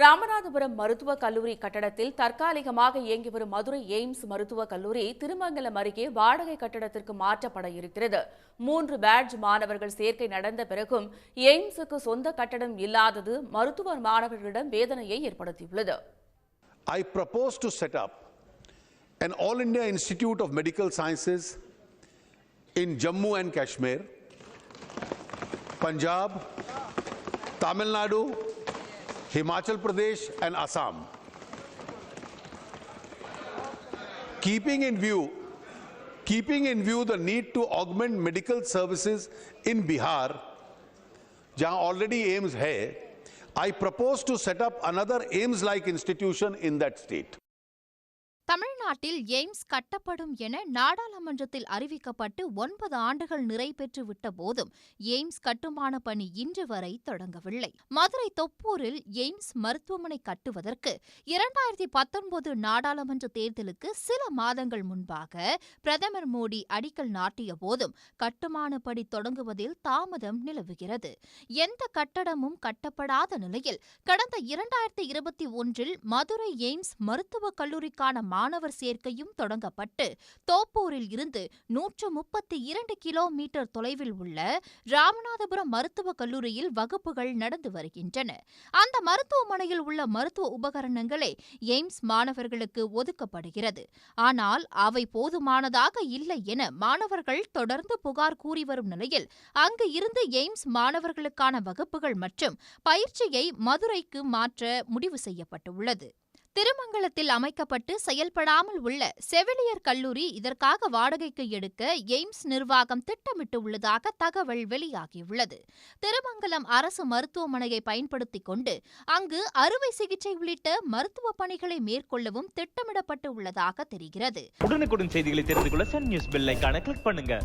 ராமநாதபுரம் மருத்துவக் கல்லூரி கட்டடத்தில் தற்காலிகமாக இயங்கி வரும் மதுரை எய்ம்ஸ் மருத்துவக் கல்லூரி திருமங்கலம் அருகே வாடகை கட்டடத்திற்கு மாற்றப்பட இருக்கிறது. 3 பேட்ஜ் மாணவர்கள் சேர்க்கை நடந்த பிறகும் எய்ம்ஸுக்கு சொந்த கட்டடம் இல்லாதது மருத்துவ மாணவர்களிடம் வேதனையை ஏற்படுத்தியுள்ளது. I propose to set up an All India Institute of Medical Sciences in Jammu and Kashmir, Punjab, Tamil Nadu, Himachal Pradesh and Assam. Keeping in view the need to augment medical services in Bihar, जहां already AIIMS है, I propose to set up another AIIMS-like institution in that state. தமிழ்நாட்டில் AIIMS கட்டப்படும் என நாடாளுமன்றத்தில் அறிவிக்கப்பட்டு 9 ஆண்டுகள் நிறைவேற்று விட்ட போதும் எய்ம்ஸ் கட்டுமான பணி இன்று வரை தொடங்கவில்லை. மதுரை தொப்பூரில் எய்ம்ஸ் மருத்துவமனை கட்டுவதற்கு 2019 நாடாளுமன்ற தேர்தலுக்கு சில மாதங்கள் முன்பாக பிரதமர் மோடி அடிக்கல் நாட்டிய போதும் கட்டுமான பணி தொடங்குவதில் தாமதம் நிலவுகிறது. எந்த கட்டடமும் கட்டப்படாத நிலையில் கடந்த 2021 மதுரை எய்ம்ஸ் மருத்துவக் கல்லூரிக்கான மாணவர் சேர்க்கையும் தொடங்கப்பட்டு தோப்பூரில் இருந்து 132 கிலோமீட்டர் தொலைவில் உள்ள ராமநாதபுரம் மருத்துவக் கல்லூரியில் வகுப்புகள் நடந்து வருகின்றன. அந்த மருத்துவமனையில் உள்ள மருத்துவ உபகரணங்களே எய்ம்ஸ் மாணவர்களுக்கு ஒதுக்கப்படுகிறது. ஆனால் அவை போதுமானதாக இல்லை என மாணவர்கள் தொடர்ந்து புகார் கூறி வரும் நிலையில் அங்கு இருந்து எய்ம்ஸ் மாணவர்களுக்கான வகுப்புகள் மற்றும் பயிற்சியை மதுரைக்கு மாற்ற முடிவு செய்யப்பட்டுள்ளது. திருமங்கலத்தில் அமைக்கப்பட்டு செயல்படாமல் உள்ள செவிலியர் கல்லூரி இதற்காக வாடகைக்கு எடுக்க எய்ம்ஸ் நிர்வாகம் திட்டமிட்டுள்ளதாக தகவல் வெளியாகியுள்ளது. திருமங்கலம் அரசு மருத்துவமனையை பயன்படுத்திக் கொண்டு அங்கு அறுவை சிகிச்சை உள்ளிட்ட மருத்துவ பணிகளை மேற்கொள்ளவும் திட்டமிடப்பட்டு உள்ளதாக தெரிகிறது. உடனுக்குடன் செய்திகளை தெரிந்து கொள்ள சன் நியூஸ் பெல் ஐகானை கிளிக் பண்ணுங்க.